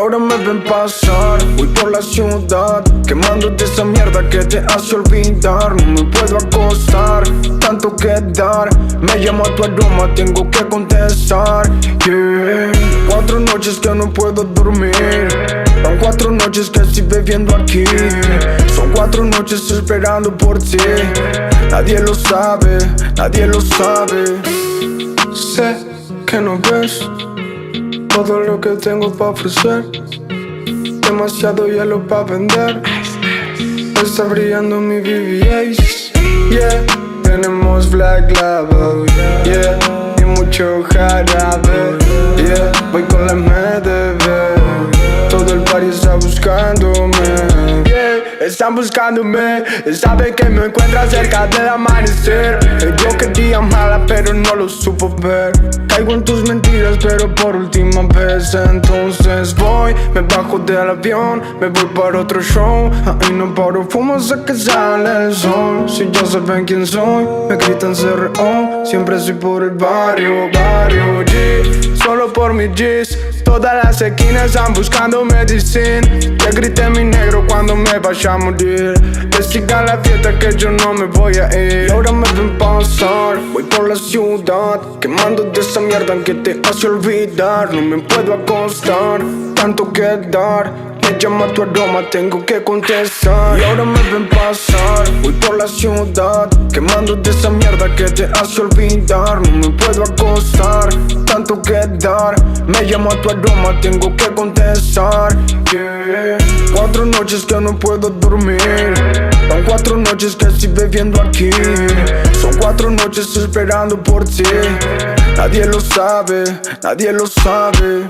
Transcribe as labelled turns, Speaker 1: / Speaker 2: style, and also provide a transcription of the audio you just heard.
Speaker 1: ahora me ven pasar. Voy por la ciudad, quemando de esa mierda que te hace olvidar. No me puedo acostar, tanto que dar. Me llama tu aroma, tengo que contestar. Yeah. 4 noches que no puedo dormir. Son 4 noches que estoy bebiendo aquí. Son 4 noches esperando por ti. Nadie lo sabe, nadie lo sabe. Sé que no ves todo lo que tengo para ofrecer. Demasiado hielo para vender. Está brillando mi BBAs. Yeah, tenemos Black Label. Yeah, y mucho jarabe. Yeah, voy con la MDB. Todo el party está buscándome. Yeah, están buscándome. Sabe que me encuentra cerca del amanecer. Yo quería amarla pero no lo supo ver. Caigo en tus mentiras pero por última vez. Entonces voy, me bajo del avión, me voy para otro show. Ahí no paro, fumo hasta que sale el sol. Si ya saben quién soy, me gritan CRO. Siempre soy por el barrio, barrio G. Solo por mis G's. Todas las esquinas están buscando medicina. Ya grité mi negro cuando me vaya a morir. Que siga la fiesta que yo no me voy a ir. Y ahora me ven pasar, voy por la ciudad, quemando de esa mierda que te hace olvidar. No me puedo acostar, tanto que dar. Me llama tu aroma, tengo que contestar. Y ahora me ven pasar, voy por la ciudad, quemando de esa mierda que te hace olvidar. No me puedo acostar, tanto que dar. Me llama tu aroma, tengo que contestar. Yeah. 4 noches que no puedo dormir. Son 4 noches que estoy bebiendo aquí. Son 4 noches esperando por ti. Nadie lo sabe, nadie lo sabe.